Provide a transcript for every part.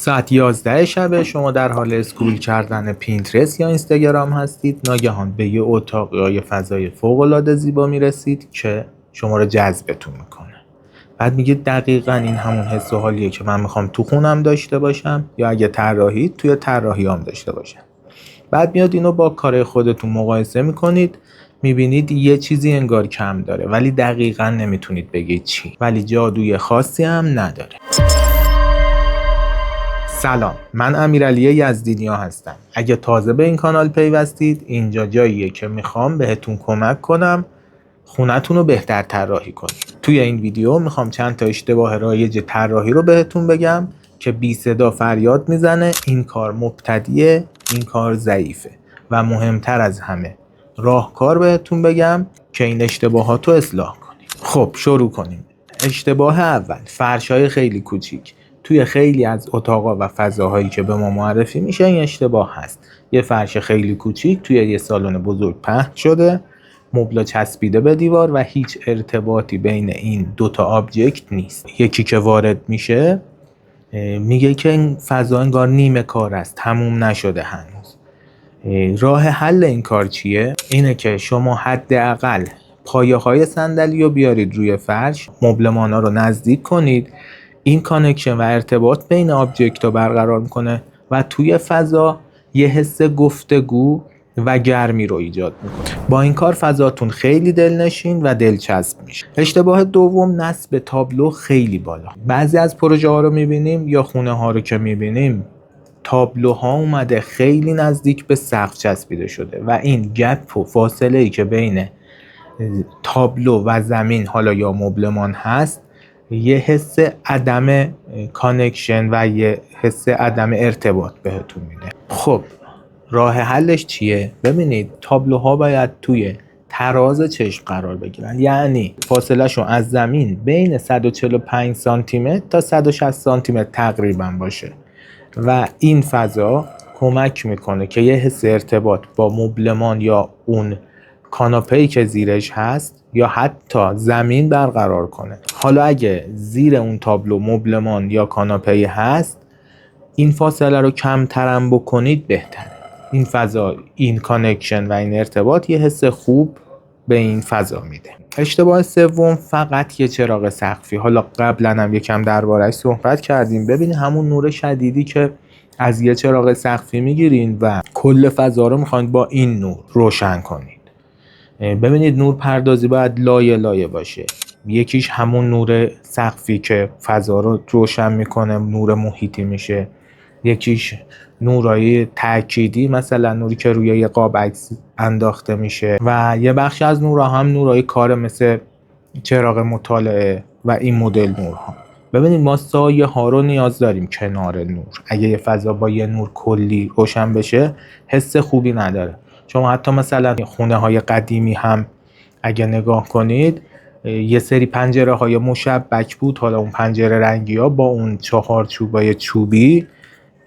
ساعت 11 شب شما در حال اسکرول کردن پینترست یا اینستاگرام هستید. ناگهان به یه اتاق یا یه فضای فوق‌العاده زیبا میرسید که شما رو جذبتون میکنه. بعد میگید دقیقاً این همون حس و حالیه که من میخوام تو خونم داشته باشم، یا اگه طراحی توی طراحیام داشته باشم. بعد میاد اینو با کار خودتون مقایسه میکنید، میبینید یه چیزی انگار کم داره، ولی دقیقاً نمیتونید بگید چی، ولی جادوی خاصی هم نداره. سلام، من امیرعلی یزدینیا هستم. اگه تازه به این کانال پیوستید، اینجا جاییه که میخوام بهتون کمک کنم خونتون رو بهتر طراحی کنید. توی این ویدیو میخوام چند تا اشتباه رایج طراحی رو بهتون بگم که بی صدا فریاد میزنه این کار مبتدیه، این کار ضعیفه، و مهمتر از همه راهکار بهتون بگم که این اشتباهات رو اصلاح کنید. خب شروع کنیم. اشتباه اول، فرش‌های خیلی کوچیک. توی خیلی از اتاقا و فضاهایی که به ما معرفی میشه این اشتباه هست. یه فرش خیلی کوچیک توی یه سالن بزرگ پهن شده، مبلا چسبیده به دیوار و هیچ ارتباطی بین این دوتا آبجکت نیست. یکی که وارد میشه میگه که این فضا انگار نیمه کار است، تموم نشده هنوز. راه حل این کار چیه؟ اینه که شما حداقل پایه‌های صندلی رو بیارید روی فرش، مبلمانا رو نزدیک کنید. این کانکشن و ارتباط بین آبجکت رو برقرار میکنه و توی فضا یه حس گفتگو و گرمی رو ایجاد میکنه. با این کار فضاتون خیلی دلنشین و دلچسب میشه. اشتباه دوم، نصب تابلو خیلی بالا. بعضی از پروژه ها رو میبینیم یا خونه ها رو که میبینیم تابلوها اومده خیلی نزدیک به سقف چسبیده شده و این گپ و فاصله ای که بین تابلو و زمین حالا یا مبلمان هست یه حس عدم کانکشن و یه حس عدم ارتباط بهتون میده. خب راه حلش چیه؟ ببینید تابلوها باید توی تراز چشم قرار بگیرن، یعنی فاصله شون از زمین بین 145 سانتی متر تا 160 سانتی متر تقریبا باشه و این فضا کمک میکنه که یه حس ارتباط با مبلمان یا اون کاناپه‌ای که زیرش هست یا حتی زمین برقرار کنه. حالا اگه زیر اون تابلو مبلمان یا کاناپه‌ای هست، این فاصله رو کمترم بکنید بهتره. این فضا، این کانکشن و این ارتباط یه حس خوب به این فضا میده. اشتباه سوم، فقط یه چراغ سقفی. حالا قبلا هم یکم درباره‌اش صحبت کردیم. ببینید همون نور شدیدی که از یه چراغ سقفی میگیرین و کل فضا رو میخواید با این نور روشن کنید. ببینید نور پردازی باید لایه لایه باشه. یکیش همون نور سقفی که فضا رو روشن میکنه، نور محیطی میشه. یکیش نورای تأکیدی، مثلا نوری که روی یه قاب عکس انداخته میشه، و یه بخش از نورها هم نورای کار مثل چراغ مطالعه و این مدل نورها. ببینید ما سایه ها رو نیاز داریم کنار نور. اگه یه فضا با یه نور کلی روشن بشه حس خوبی نداره. شما حتی مثلا خونه های قدیمی هم اگه نگاه کنید یه سری پنجره های مشبک بود، حالا اون پنجره رنگی ها با اون چهارچوبای چوبی،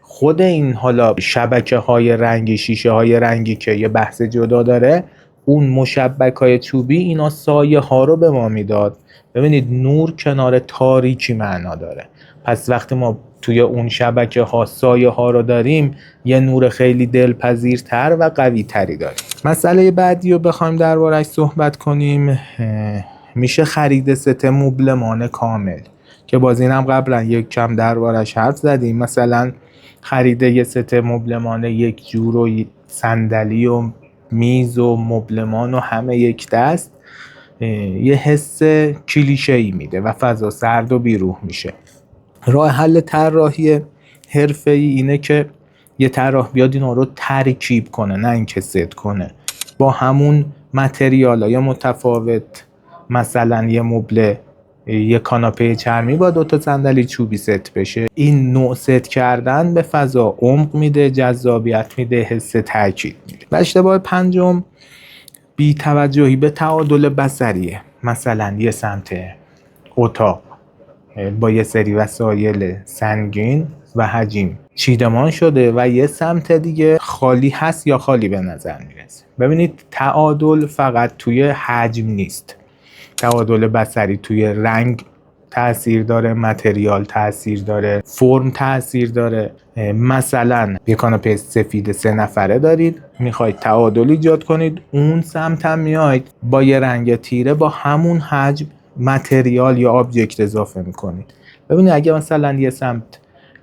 خود این حالا شبکه های رنگی، شیشه های رنگی که یه بحث جدا داره، اون مشبک های چوبی اینا سایه ها رو به ما میداد. ببینید نور کنار تاریکی معنا داره، پس وقتی ما توی اون شبکه ها سایه ها رو داریم یه نور خیلی دلپذیرتر و قوی تری داریم. مسئله بعدی رو بخوایم درباره‌اش صحبت کنیم، میشه خرید ست مبلمان کامل که باز اینم قبلا یک کم درباره‌اش حرف زدیم. مثلا خرید یه ست مبلمان یک جور و صندلی و میز و مبلمان و همه یک دست یه حس کلیشه‌ای میده و فضا سرد و بیروح میشه. راه حل طراحی حرفه‌ای اینه که یه طراح بیاد اینا رو ترکیب کنه، نه اینکه ست کنه با همون متریال‌های متفاوت. مثلا یه مبل، یه کاناپه چرمی با 2 تا صندلی چوبی ست بشه. این نوع ست کردن به فضا عمق میده، جذابیت میده، حس تاکید میده. و اشتباه پنجم، بی توجهی به تعادل بصریه. مثلا یه سمت اتاق با یه سری وسایل سنگین و حجیم چیدمان شده و یه سمت دیگه خالی هست یا خالی به نظر میرسه. ببینید تعادل فقط توی حجم نیست، تعادل بصری توی رنگ تأثیر داره، متریال تأثیر داره، فرم تأثیر داره. مثلا یه کاناپه سفید 3 نفره دارید، میخواید تعادل ایجاد کنید، اون سمت هم میاید با یه رنگ تیره با همون حجم متریال یا آبجکت اضافه میکنید. ببینید اگه مثلا یه سمت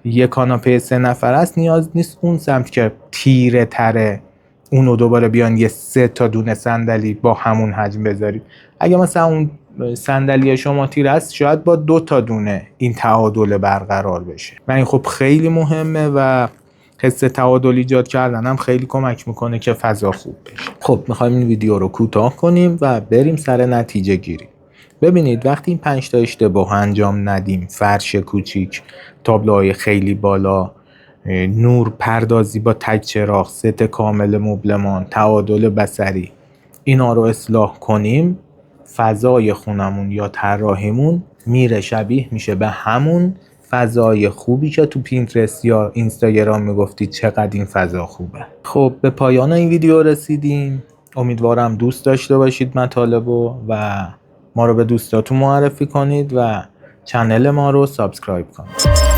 یه کاناپه 3 نفره است، نیاز نیست اون سمت که تیره تره اونو دوباره بیان یه 3 تا دونه صندلی با همون حجم بذارید. اگه مثلا اون صندلی شما تیره است، شاید با 2 تا دونه این تعادل برقرار بشه و این خب خیلی مهمه و حس تعادل ایجاد کردن هم خیلی کمک میکنه که فضا خوب بشه. خب میخوایم این ویدیو رو کوتاه کنیم و بریم سر نتیجه گیری. ببینید وقتی این 5 تا اشتباه انجام ندیم، فرش کوچیک، تابلوهای خیلی بالا، نور پردازی با تک چراغ، ست کامل مبلمان، تعادل بصری، اینا رو اصلاح کنیم، فضای خونمون یا طراحیمون میره شبیه میشه به همون فضای خوبی که تو پینترست یا اینستاگرام میگفتید چقدر این فضا خوبه. خب به پایان این ویدیو رسیدیم. امیدوارم دوست داشته باشید مطالبو و ما رو به دوستاتون معرفی کنید و چنل ما رو سابسکرایب کنید.